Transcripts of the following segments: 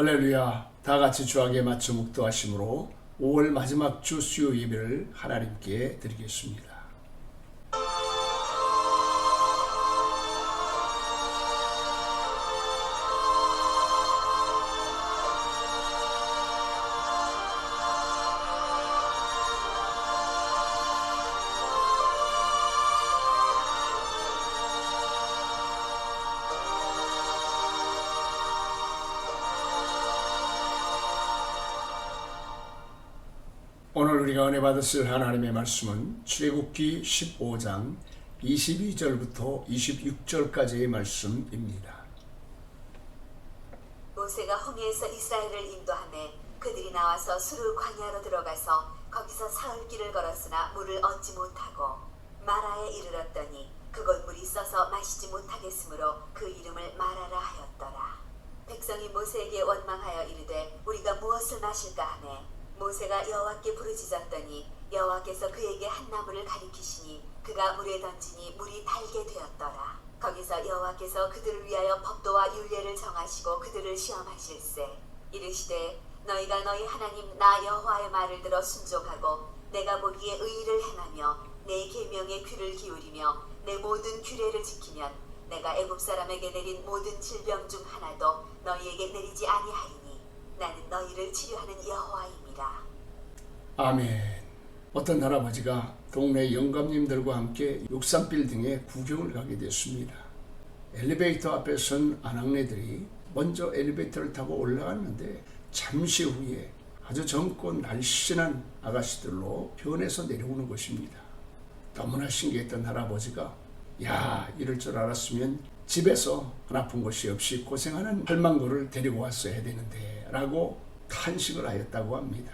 할렐루야. 다 같이 주하게 맞춰 묵도하심으로 5월 마지막 주 수요 예배를 하나님께 드리겠습니다. 오늘 우리가 은혜 받으실 하나님의 말씀은 출애굽기 15장 22절부터 26절까지의 말씀입니다. 모세가 홍해에서 이스라엘을 인도하매 그들이 나와서 수르 광야로 들어가서 거기서 사흘 길을 걸었으나 물을 얻지 못하고 마라에 이르렀더니 그곳 물이 써서 마시지 못하겠으므로 그 이름을 마라라 하였더라. 백성이 모세에게 원망하여 이르되 우리가 무엇을 마실까 하매 모세가 여호와께 부르짖었더니 여호와께서 그에게 한 나무를 가리키시니 그가 물에 던지니 물이 달게 되었더라. 거기서 여호와께서 그들을 위하여 법도와 율례를 정하시고 그들을 시험하실세. 이르시되 너희가 너희 하나님 나 여호와의 말을 들어 순종하고 내가 보기에 의를 행하며 내 계명에 귀를 기울이며 내 모든 규례를 지키면 내가 애굽 사람에게 내린 모든 질병 중 하나도 너희에게 내리지 아니하리니 나는 너희를 치료하는 여호와임이라. 아멘. 어떤 할아버지가 동네 영감님들과 함께 63빌딩에 구경을 가게 됐습니다. 엘리베이터 앞에 선 아낙네들이 먼저 엘리베이터를 타고 올라갔는데 잠시 후에 아주 젊고 날씬한 아가씨들로 변해서 내려오는 것입니다. 너무나 신기했던 할아버지가 야, 이럴 줄 알았으면 집에서 한 아픈 곳이 없이 고생하는 할망구를 데리고 왔어야 되는데 라고 탄식을 하였다고 합니다.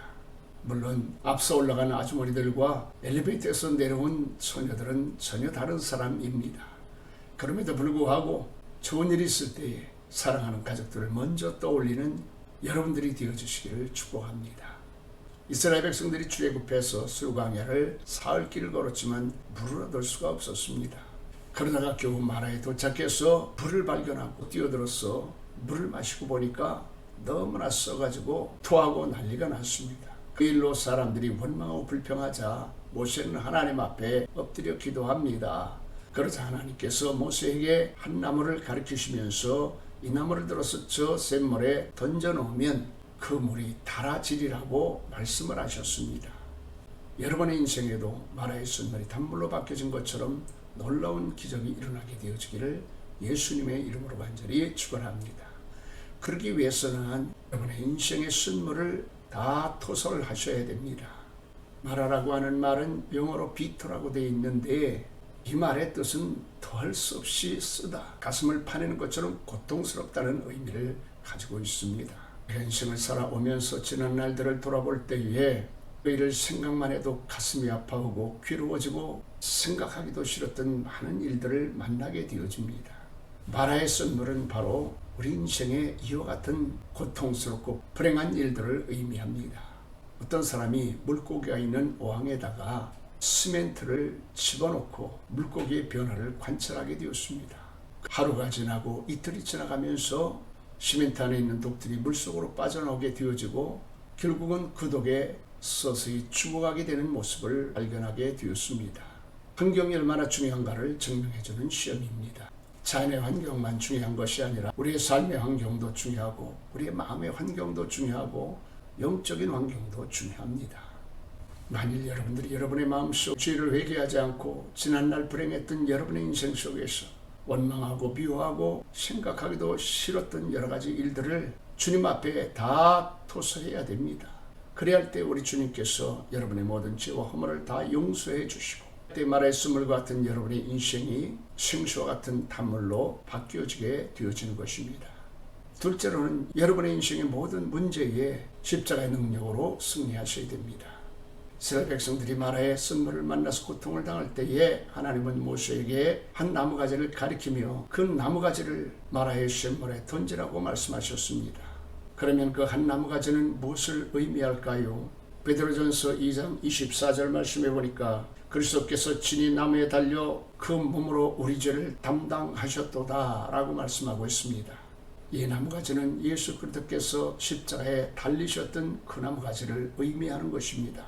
물론 앞서 올라가는 아주머니들과 엘리베이터에서 내려온 소녀들은 전혀 다른 사람입니다. 그럼에도 불구하고 좋은 일이 있을 때에 사랑하는 가족들을 먼저 떠올리는 여러분들이 되어주시기를 축복합니다. 이스라엘 백성들이 출애굽해서 수르광야를 사흘 길을 걸었지만 물을 얻을 수가 없었습니다. 그러다가 겨우 마라에 도착해서 불을 발견하고 뛰어들어서 물을 마시고 보니까 너무나 써가지고 토하고 난리가 났습니다. 그 일로 사람들이 원망하고 불평하자 모세는 하나님 앞에 엎드려 기도합니다. 그러자 하나님께서 모세에게 한 나무를 가르치시면서 이 나무를 들어서 저 샘물에 던져놓으면 그 물이 달아지리라고 말씀을 하셨습니다. 여러분의 인생에도 마라의 쓴물이 단물로 바뀌어진 것처럼 놀라운 기적이 일어나게 되어지기를 예수님의 이름으로 간절히 축원합니다. 그러기 위해서는 여러분의 인생의 쓴물을 다 토설하셔야 됩니다. 마라라고 하는 말은 영어로 비터라고 되어 있는데 이 말의 뜻은 더할 수 없이 쓰다, 가슴을 파내는 것처럼 고통스럽다는 의미를 가지고 있습니다. 인생을 살아오면서 지난 날들을 돌아볼 때에 그 일을 생각만 해도 가슴이 아파오고 괴로워지고 생각하기도 싫었던 많은 일들을 만나게 되어집니다. 마라의 쓴물은 바로 우리 인생의 이와 같은 고통스럽고 불행한 일들을 의미합니다. 어떤 사람이 물고기가 있는 어항에다가 시멘트를 집어넣고 물고기의 변화를 관찰하게 되었습니다. 하루가 지나고 이틀이 지나가면서 시멘트 안에 있는 독들이 물속으로 빠져나오게 되어지고 결국은 그 독에 서서히 죽어가게 되는 모습을 발견하게 되었습니다. 환경이 얼마나 중요한가를 증명해주는 시험입니다. 자연의 환경만 중요한 것이 아니라 우리의 삶의 환경도 중요하고 우리의 마음의 환경도 중요하고 영적인 환경도 중요합니다. 만일 여러분들이 여러분의 마음속 죄를 회개하지 않고 지난날 불행했던 여러분의 인생 속에서 원망하고 미워하고 생각하기도 싫었던 여러 가지 일들을 주님 앞에 다 토설해야 됩니다. 그래야 할 때 우리 주님께서 여러분의 모든 죄와 허물을 다 용서해 주시고 그때 마라의 쓴물 같은 여러분의 인생이 생수와 같은 단물로 바뀌어지게 되어지는 것입니다. 둘째로는 여러분의 인생의 모든 문제에 십자가의 능력으로 승리하셔야 됩니다. 이스라엘 백성들이 마라의 쓴물을 만나서 고통을 당할 때에 하나님은 모세에게 한 나무가지를 가리키며 그 나무가지를 마라의 샘물에 던지라고 말씀하셨습니다. 그러면 그 한 나무가지는 무엇을 의미할까요? 베드로전서 2장 24절 말씀해 보니까 그리스도께서 친히 나무에 달려 그 몸으로 우리 죄를 담당하셨도다 라고 말씀하고 있습니다. 이 나무가지는 예수 그리스도께서 십자가에 달리셨던 그 나무가지를 의미하는 것입니다.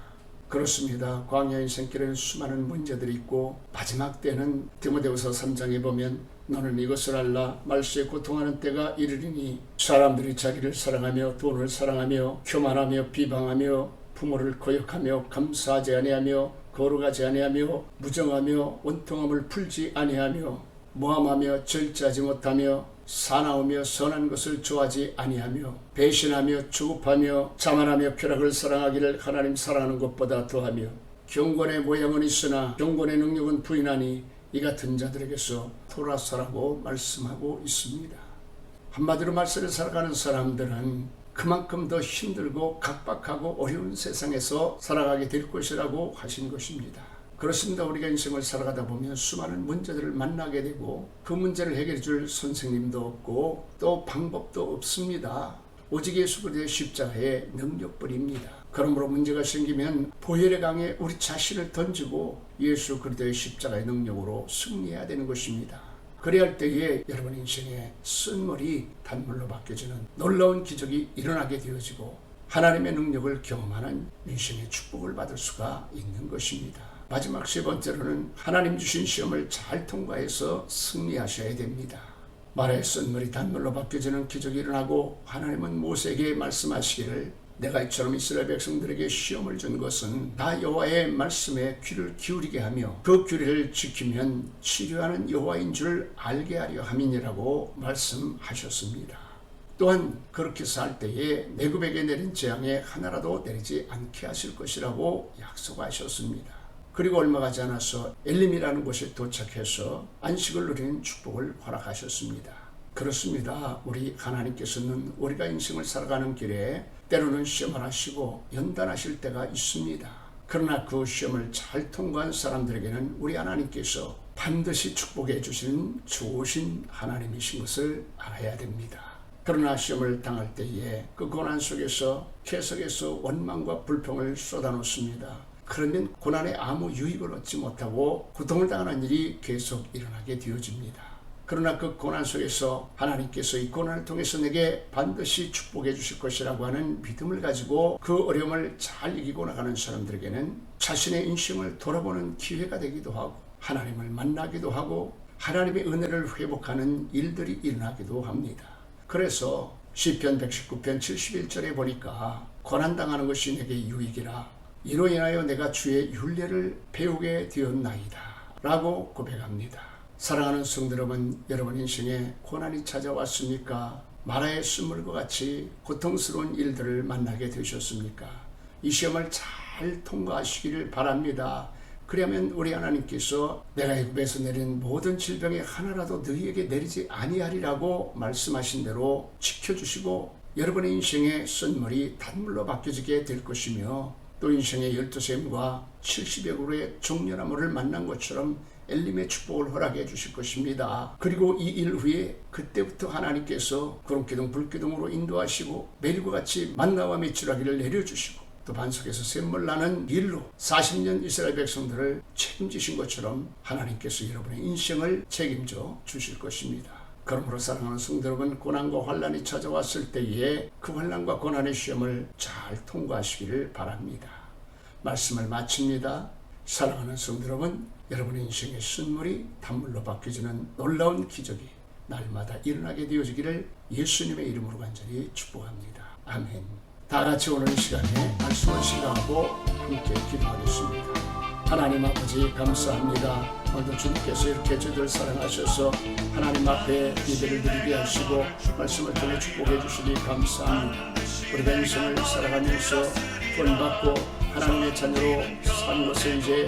그렇습니다. 광야 인생길에는 수많은 문제들이 있고 마지막 때는 디모데후서 3장에 보면 너는 이것을 알라 말세에 고통하는 때가 이르리니 사람들이 자기를 사랑하며 돈을 사랑하며 교만하며 비방하며 부모를 거역하며 감사하지 아니하며 거룩하지 아니하며 무정하며 원통함을 풀지 아니하며 모함하며 절제하지 못하며 사나우며 선한 것을 좋아하지 아니하며 배신하며 주급하며 자만하며 쾌락을 사랑하기를 하나님 사랑하는 것보다 더하며 경건의 모양은 있으나 경건의 능력은 부인하니 이 같은 자들에게서 돌아서라고 말씀하고 있습니다. 한마디로 말세를 살아가는 사람들은 그만큼 더 힘들고 각박하고 어려운 세상에서 살아가게 될 것이라고 하신 것입니다. 그렇습니다. 우리가 인생을 살아가다 보면 수많은 문제들을 만나게 되고 그 문제를 해결해 줄 선생님도 없고 또 방법도 없습니다. 오직 예수 그리스도의 십자가의 능력뿐입니다. 그러므로 문제가 생기면 보혈의 강에 우리 자신을 던지고 예수 그리스도의 십자가의 능력으로 승리해야 되는 것입니다. 그래야 할 때에 여러분 인생의 쓴물이 단물로 바뀌어지는 놀라운 기적이 일어나게 되어지고 하나님의 능력을 경험하는 인생의 축복을 받을 수가 있는 것입니다. 마지막 세 번째로는 하나님 주신 시험을 잘 통과해서 승리하셔야 됩니다. 말의 쓴물이 단물로 바뀌어지는 기적이 일어나고 하나님은 모세에게 말씀하시기를 내가 이처럼 이스라엘 백성들에게 시험을 준 것은 나 여호와의 말씀에 귀를 기울이게 하며 그 규례를 지키면 치료하는 여호와인 줄 알게 하려 함이니라고 말씀하셨습니다. 또한 그렇게 살 때에 내굽에게 내린 재앙에 하나라도 내리지 않게 하실 것이라고 약속하셨습니다. 그리고 얼마 가지 않아서 엘림이라는 곳에 도착해서 안식을 누리는 축복을 허락하셨습니다. 그렇습니다. 우리 하나님께서는 우리가 인생을 살아가는 길에 때로는 시험을 하시고 연단하실 때가 있습니다. 그러나 그 시험을 잘 통과한 사람들에게는 우리 하나님께서 반드시 축복해 주시는 좋으신 하나님이신 것을 알아야 됩니다. 그러나 시험을 당할 때에 그 고난 속에서 계속해서 원망과 불평을 쏟아놓습니다. 그러면 고난에 아무 유익을 얻지 못하고 고통을 당하는 일이 계속 일어나게 되어집니다. 그러나 그 고난 속에서 하나님께서 이 고난을 통해서 내게 반드시 축복해 주실 것이라고 하는 믿음을 가지고 그 어려움을 잘 이기고 나가는 사람들에게는 자신의 인생을 돌아보는 기회가 되기도 하고 하나님을 만나기도 하고 하나님의 은혜를 회복하는 일들이 일어나기도 합니다. 그래서 시편 119편 71절에 보니까 고난당하는 것이 내게 유익이라 이로 인하여 내가 주의 율례를 배우게 되었나이다 라고 고백합니다. 사랑하는 성도 여러분, 여러분 인생에 고난이 찾아왔습니까? 마라의 쓴물과 같이 고통스러운 일들을 만나게 되셨습니까? 이 시험을 잘 통과하시기를 바랍니다. 그러면 우리 하나님께서 내가 애굽에서 내린 모든 질병에 하나라도 너희에게 내리지 아니하리라고 말씀하신 대로 지켜주시고 여러분의 인생의 쓴물이 단물로 바뀌어지게 될 것이며 또 인생의 12샘과 70여 그루의 종려나무를 만난 것처럼 엘림의 축복을 허락해 주실 것입니다. 그리고 이 일 후에 그때부터 하나님께서 구름기둥 불기둥으로 인도하시고 매일과 같이 만나와 메추라기를 내려주시고 또 반석에서 샘물 나는 일로 40년 이스라엘 백성들을 책임지신 것처럼 하나님께서 여러분의 인생을 책임져 주실 것입니다. 그러므로 사랑하는 성도 여러분, 고난과 환난이 찾아왔을 때에 그 환난과 고난의 시험을 잘 통과하시기를 바랍니다. 말씀을 마칩니다. 사랑하는 성도 여러분, 여러분의 인생의 쓴물이 단물로 바뀌어지는 놀라운 기적이 날마다 일어나게 되어지기를 예수님의 이름으로 간절히 축복합니다. 아멘. 다 같이 오늘 이 시간에 말씀을 시작하고 함께 기도하겠습니다. 하나님 아버지 감사합니다. 오늘도 주님께서 이렇게 저희들 사랑하셔서 하나님 앞에 예배를 드리게 하시고 말씀을 통해 축복해 주시니 감사합니다. 우리가 인생을 살아가면서 구원받고 하나님의 자녀로 사는 것을 이제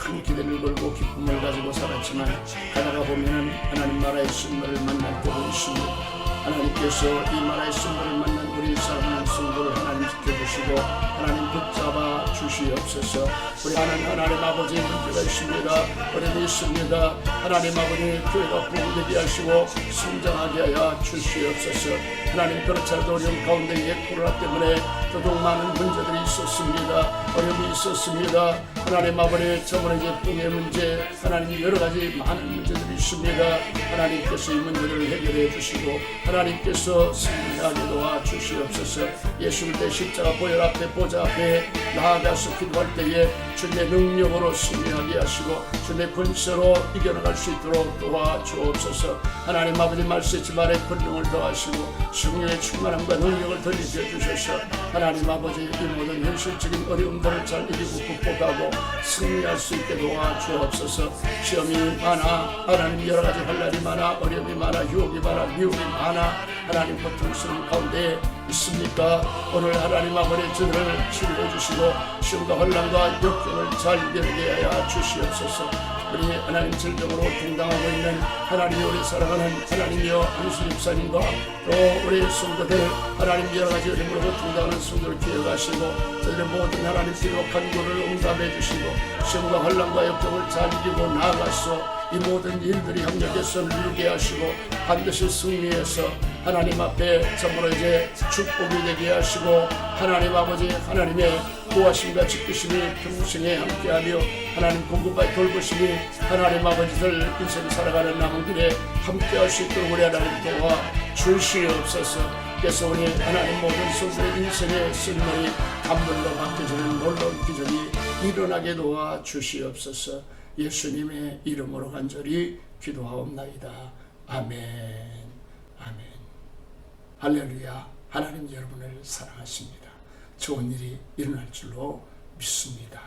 큰 기대를 걸고 기쁨을 가지고 살았지만 가다가 보면 하나님 나라의 쓴물을 만날 때도 있습니다. 하나님께서 이 나라의 쓴물을 만난 우리 사랑하는 성도를 하나님 지켜주시고 하나님 붙잡아 주시옵소서. 우리 하나님 아버지 문제가 있습니다. 어려움이 있습니다. 하나님 아버지 교회가 부흥되게 하시고 성장하게 하여 주시옵소서. 하나님 그렇지 않아도 어려움 가운데에 코로나 때문에 더더욱 많은 문제들이 있었습니다. 어려움이 있었습니다. 하나님 아버지 저번에 제품의 문제 하나님 여러 가지 많은 문제들이 있습니다. 하나님께서 이 문제를 해결해 주시고 하나님께서 승리하게 도와 주시옵소서. 예수 그리스도의 십자가 보혈 앞에 보좌 앞에 나아가서 기도할 때에 주님의 능력으로 승리하게 하시고 주님의 권세로 이겨나갈 수 있도록 도와주옵소서. 하나님 아버지 말씀했지 말에 권능을 더하시고 성령의 충만함과 능력을 더 입혀주셔서 하나님 아버지 이 모든 현실적인 어려움들을 잘 이기고 극복하고 승리할 수 있게 도와주옵소서. 시험이 많아 하나님 여러 가지 할 날이 많아 어려움이 많아 유혹이 많아 미움이 많아 하나님 고통스러운 가운데 있습니까? 오늘 하나님 아버지 저들을 치료해 주시고 시험과 혼란과 역경을 잘 이겨내게 하여 주시옵소서. 우리 하나님 질병으로 동당하고 있는 하나님이 우리 사랑하는 하나님이여 한수 집사님과 또 우리 성도들 하나님 여러 가지 어려움으로 동당하는 성도를 기억하시고 저들의 모든 하나님 필요 간구를 응답해 주시고 시험과 혼란과 역경을 잘 이기고 나아가서 이 모든 일들이 협력해서 이루게 하시고 반드시 승리해서 하나님 앞에 참으로 이제 축복이 되게 하시고 하나님 아버지 하나님의 보호하심과 지키심이 평생에 함께하며 하나님 공급과 돌보심이 하나님 아버지들 인생 살아가는 남은 길에 함께할 수 있도록 우리 하나님 도와 주시옵소서. 그래서 우리 하나님 모든 성도의 인생의 쓸모이 단물로 바뀌어지는 놀라운 기적이 일어나게 도와 주시옵소서. 예수님의 이름으로 간절히 기도하옵나이다. 아멘. 아멘. 할렐루야. 하나님 여러분을 사랑하십니다. 좋은 일이 일어날 줄로 믿습니다.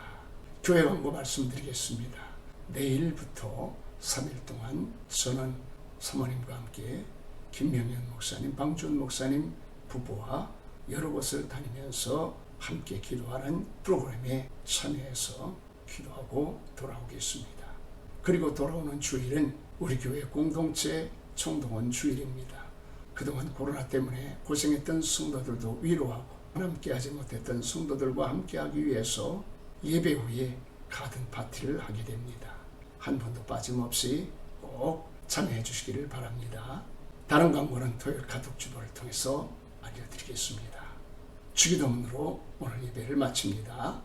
교회 광고 말씀드리겠습니다. 내일부터 3일 동안 저는 사모님과 함께 김명현 목사님, 방준 목사님 부부와 여러 곳을 다니면서 함께 기도하는 프로그램에 참여해서 기도하고 돌아오겠습니다. 그리고 돌아오는 주일은 우리 교회 공동체 총동원 주일입니다. 그동안 코로나 때문에 고생했던 성도들도 위로하고 함께하지 못했던 성도들과 함께하기 위해서 예배 후에 가든 파티를 하게 됩니다. 한 번도 빠짐없이 꼭 참여해 주시기를 바랍니다. 다른 광고는 토요일 가독주보를 통해서 알려드리겠습니다. 주기도문으로 오늘 예배를 마칩니다.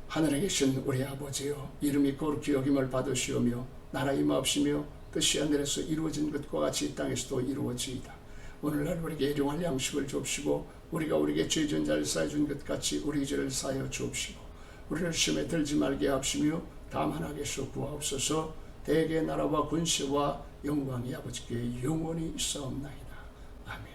하늘에 계신 우리 아버지여 이름이 거룩히 여김을 받으시오며 나라 임하옵시며 뜻이 하늘에서 이루어진 것과 같이 이 땅에서도 이루어지이다. 오늘날 우리에게 일용할 양식을 주옵시고 우리가 우리에게 죄 지은 자를 사해 준 것 같이 우리 죄를 사하여 주옵시고 우리를 시험에 들지 말게 하옵시며 다만 악에서 구하옵소서. 대개 나라와 권세와 영광이 아버지께 영원히 있사옵나이다. 아멘.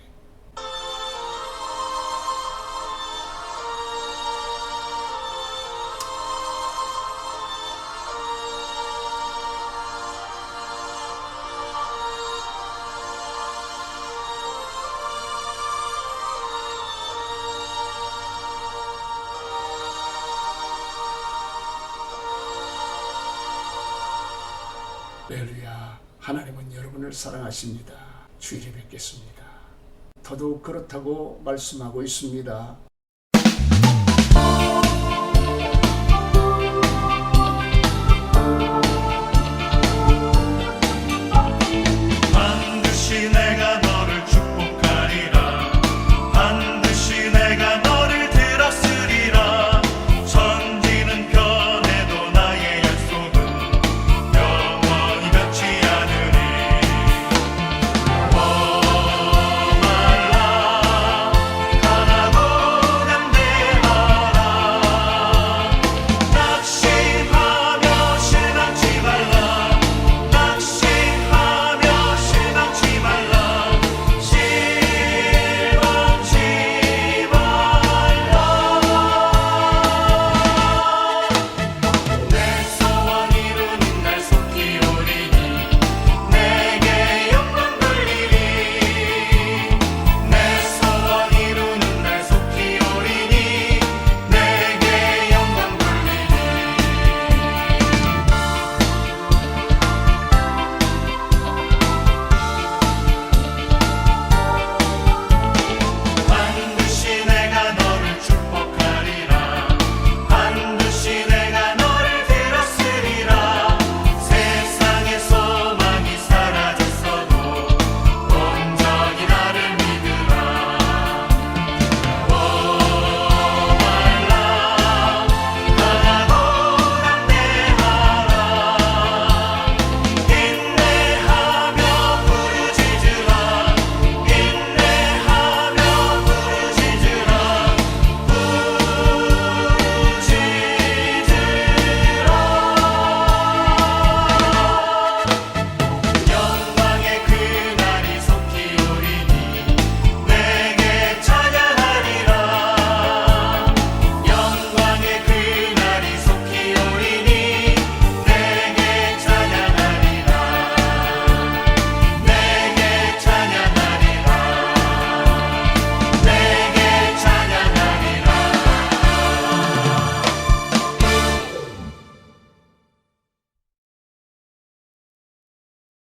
할렐루야. 하나님은 여러분을 사랑하십니다. 주일에 뵙겠습니다. 더더욱 그렇다고 말씀하고 있습니다.